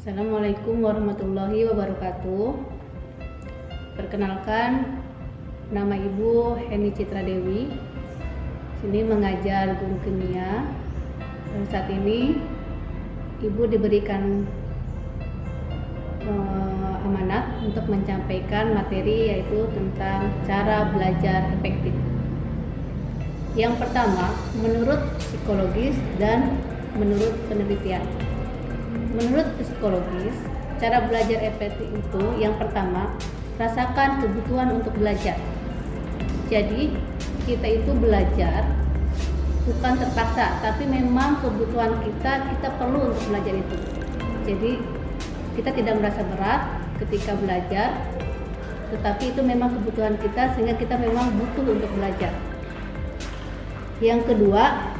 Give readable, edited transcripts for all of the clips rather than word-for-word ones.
Assalamualaikum warahmatullahi wabarakatuh. Perkenalkan, nama Ibu Heni Citra Dewi. Sini mengajar guru kimia. Dan saat ini Ibu diberikan amanat untuk menyampaikan materi yaitu tentang cara belajar efektif. Yang pertama, menurut psikologis dan menurut penelitian. Menurut psikologis, cara belajar efektif itu yang pertama, rasakan kebutuhan untuk belajar. Jadi, kita itu belajar bukan terpaksa, tapi memang kebutuhan kita perlu untuk belajar itu. Jadi, kita tidak merasa berat ketika belajar, tetapi itu memang kebutuhan kita sehingga kita memang butuh untuk belajar. Yang kedua,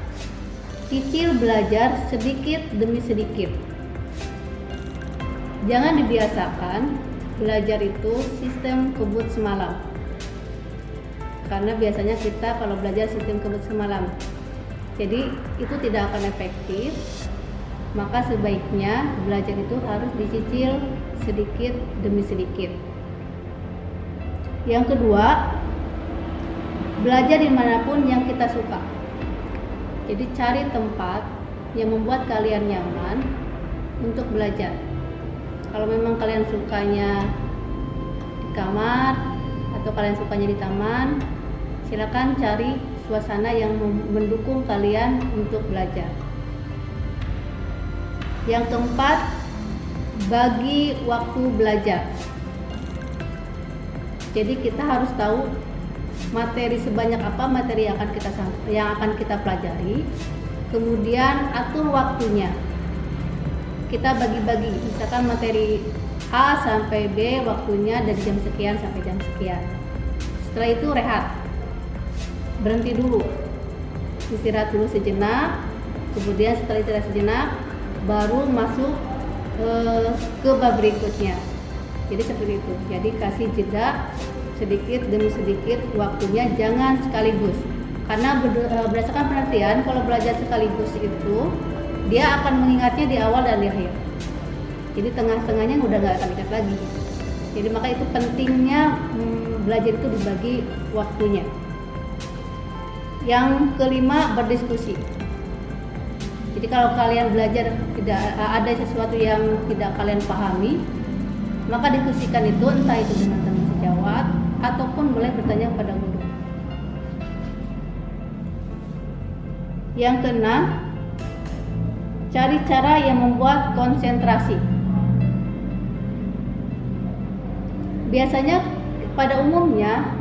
cicil belajar sedikit demi sedikit. Jangan dibiasakan belajar itu sistem kebut semalam. Karena biasanya kita kalau belajar sistem kebut semalam. Jadi itu tidak akan efektif. Maka sebaiknya belajar itu harus dicicil sedikit demi sedikit. Yang kedua, belajar dimanapun yang kita suka. Jadi cari tempat yang membuat kalian nyaman untuk belajar. Kalau memang kalian sukanya di kamar atau kalian sukanya di taman, silakan cari suasana yang mendukung kalian untuk belajar. Yang keempat, bagi waktu belajar. Jadi kita harus tahu materi sebanyak apa materi yang akan kita pelajari, kemudian atur waktunya. Kita bagi-bagi, misalkan materi A sampai B waktunya dari jam sekian sampai jam sekian. Setelah itu rehat, berhenti dulu, istirahat dulu sejenak, kemudian setelah istirahat sejenak baru masuk ke bab berikutnya. Jadi seperti itu. Jadi kasih jeda sedikit demi sedikit waktunya, jangan sekaligus. Karena berdasarkan penelitian, kalau belajar sekaligus itu dia akan mengingatnya di awal dan di akhir. Jadi tengah-tengahnya udah gak akan ingat lagi. Jadi maka itu pentingnya belajar itu dibagi waktunya. Yang kelima, berdiskusi. Jadi kalau kalian belajar tidak ada sesuatu yang tidak kalian pahami, maka diskusikan itu, entah itu dengan teman sejawat ataupun boleh bertanya kepada guru. Yang keenam, cari cara yang membuat konsentrasi. Biasanya pada umumnya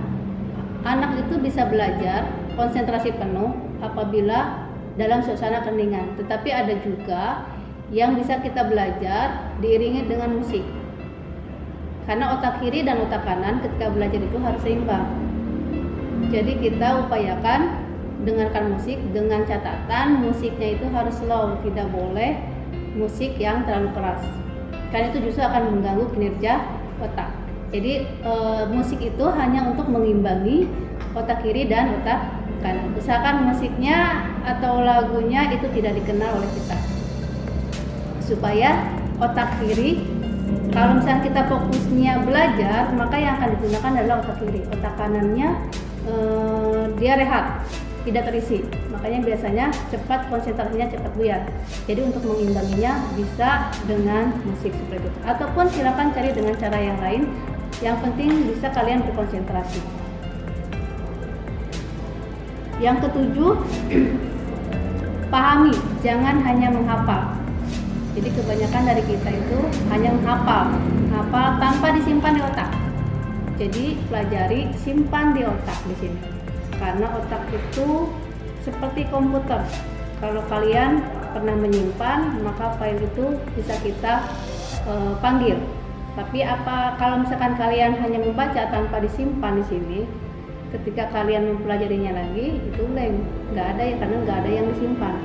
anak itu bisa belajar konsentrasi penuh apabila dalam suasana keheningan. Tetapi ada juga yang bisa kita belajar diiringi dengan musik. Karena otak kiri dan otak kanan ketika belajar itu harus seimbang. Jadi kita upayakan dengarkan musik dengan catatan musiknya itu harus slow, tidak boleh musik yang terlalu keras. Karena itu justru akan mengganggu kinerja otak. Jadi musik itu hanya untuk mengimbangi otak kiri dan otak kanan. Usahakan musiknya atau lagunya itu tidak dikenal oleh kita. Supaya otak kiri, kalau misalnya kita fokusnya belajar, maka yang akan digunakan adalah otak kiri. Otak kanannya dia rehat, tidak terisi, makanya biasanya cepat konsentrasinya cepat buyar. Jadi untuk mengimbanginya bisa dengan musik seperti itu, ataupun silakan cari dengan cara yang lain. Yang penting bisa kalian berkonsentrasi. Yang ketujuh, pahami, jangan hanya menghafal. Jadi kebanyakan dari kita itu hanya menghafal tanpa disimpan di otak. Jadi pelajari, simpan di otak di sini. Karena otak itu seperti komputer. Kalau kalian pernah menyimpan, maka file itu bisa kita panggil. Tapi kalau misalkan kalian hanya membaca tanpa disimpan di sini, ketika kalian mempelajarinya lagi itu blank, karena nggak ada yang disimpan.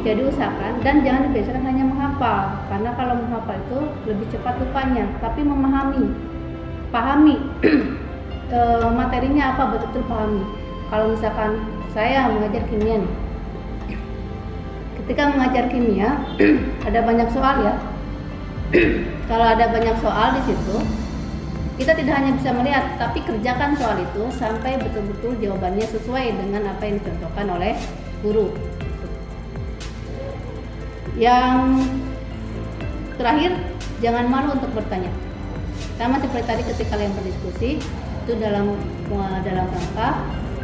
Jadi usahakan dan jangan dibiasakan hanya menghafal, karena kalau menghafal itu lebih cepat lupanya. Tapi pahami materinya apa, betul-betul pahami. Kalau misalkan saya mengajar kimia nih, ketika mengajar kimia ada banyak soal ya. Kalau ada banyak soal di situ, kita tidak hanya bisa melihat, tapi kerjakan soal itu sampai betul-betul jawabannya sesuai dengan apa yang dicontohkan oleh guru. Yang terakhir, jangan malu untuk bertanya. Sama seperti tadi ketika kalian berdiskusi, itu dalam rangka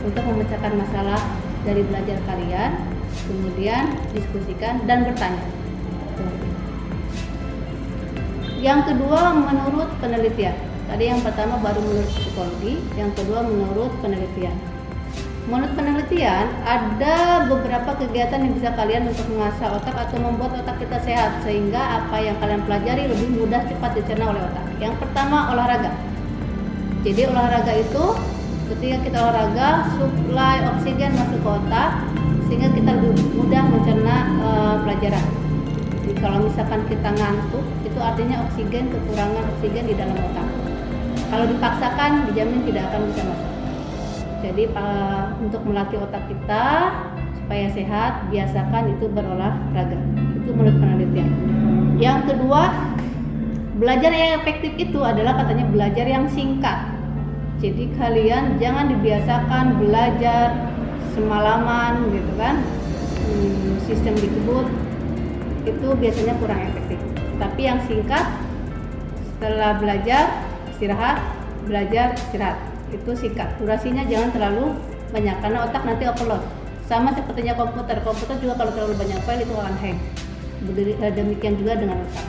untuk memecahkan masalah dari belajar kalian, kemudian diskusikan dan bertanya. Yang kedua, menurut penelitian. Tadi yang pertama baru menurut psikologi, yang kedua menurut penelitian. Menurut penelitian, ada beberapa kegiatan yang bisa kalian untuk mengasah otak atau membuat otak kita sehat, sehingga apa yang kalian pelajari lebih mudah cepat dicerna oleh otak. Yang pertama, olahraga. Jadi olahraga itu ketika kita olahraga, suplai oksigen masuk ke otak sehingga kita lebih mudah mencerna pelajaran. Jadi kalau misalkan kita ngantuk, itu artinya kekurangan oksigen di dalam otak. Kalau dipaksakan, dijamin tidak akan bisa masuk. Jadi untuk melatih otak kita supaya sehat, biasakan itu berolahraga. Itu menurut penelitian. Yang kedua, belajar yang efektif itu adalah katanya belajar yang singkat. Jadi kalian jangan dibiasakan belajar semalaman gitu kan. Sistem dikebut itu biasanya kurang efektif. Tapi yang singkat, setelah belajar istirahat, belajar istirahat, itu singkat. Durasinya jangan terlalu banyak karena otak nanti overload. Sama sepertinya komputer juga kalau terlalu banyak file itu akan hang. Demikian juga dengan otak.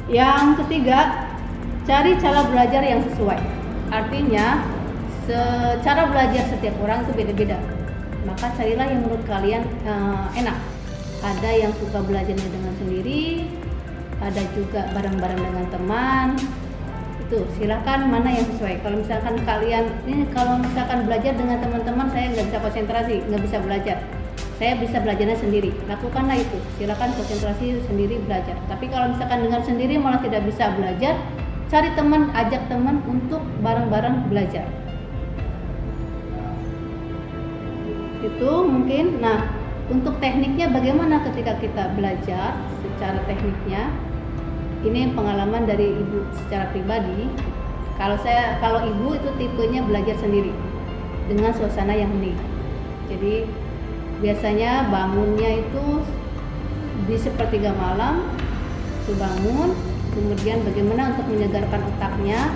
Yang ketiga, cari cara belajar yang sesuai. Artinya cara belajar setiap orang itu beda-beda. Maka carilah yang menurut kalian enak. Ada yang suka belajarnya dengan sendiri, ada juga bareng-bareng dengan teman. Itu silahkan mana yang sesuai. Kalau misalkan belajar dengan teman-teman, saya nggak bisa konsentrasi, nggak bisa belajar, saya bisa belajarnya sendiri, lakukanlah itu. Silahkan konsentrasi sendiri belajar. Tapi kalau misalkan dengan sendiri malah tidak bisa belajar, cari teman, ajak teman untuk bareng-bareng belajar. Itu mungkin. Nah, untuk tekniknya bagaimana ketika kita belajar secara tekniknya? Ini pengalaman dari ibu secara pribadi. Kalau ibu itu tipenya belajar sendiri dengan suasana yang hening. Jadi biasanya bangunnya itu di sepertiga malam, itu bangun, kemudian bagaimana untuk menyegarkan otaknya,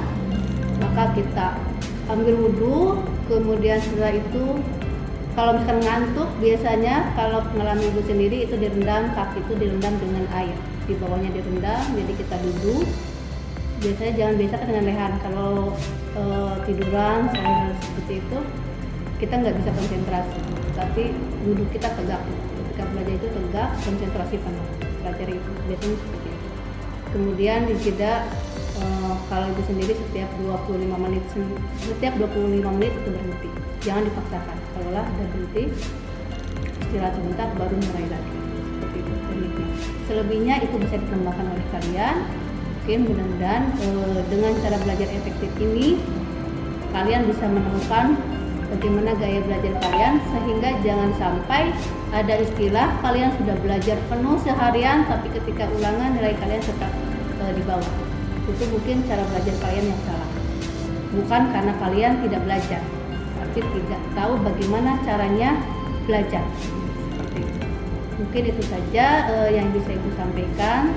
maka kita ambil wudhu, kemudian setelah itu kalau misalkan ngantuk, biasanya kalau pengalaman ibu sendiri itu direndam, kaki itu direndam dengan air, di bawahnya direndam, jadi kita duduk. Biasanya jangan biasakan dengan lehan. Kalau tiduran sambil seperti itu, kita nggak bisa konsentrasi. Tapi duduk kita tegak. Ketika belajar itu tegak, konsentrasi penuh. Belajar itu biasanya seperti itu. Kemudian dijeda kalau ibu sendiri setiap 25 menit itu berhenti. Jangan dipaksakan. Kalau lah udah berhenti, istirahat sebentar baru mulai lagi. Seperti itu tekniknya. Selebihnya itu bisa dikembangkan oleh kalian. Oke, mudah-mudahan dengan cara belajar efektif ini kalian bisa menemukan bagaimana gaya belajar kalian, sehingga jangan sampai ada istilah kalian sudah belajar penuh seharian tapi ketika ulangan nilai kalian tetap di bawah. Itu mungkin cara belajar kalian yang salah. Bukan karena kalian tidak belajar, tapi tidak tahu bagaimana caranya belajar. Seperti itu. Mungkin itu saja yang bisa Ibu sampaikan.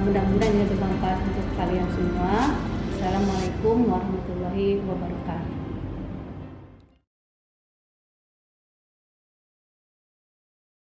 Mudah-mudahan ini bermanfaat untuk kalian semua. Assalamualaikum warahmatullahi wabarakatuh.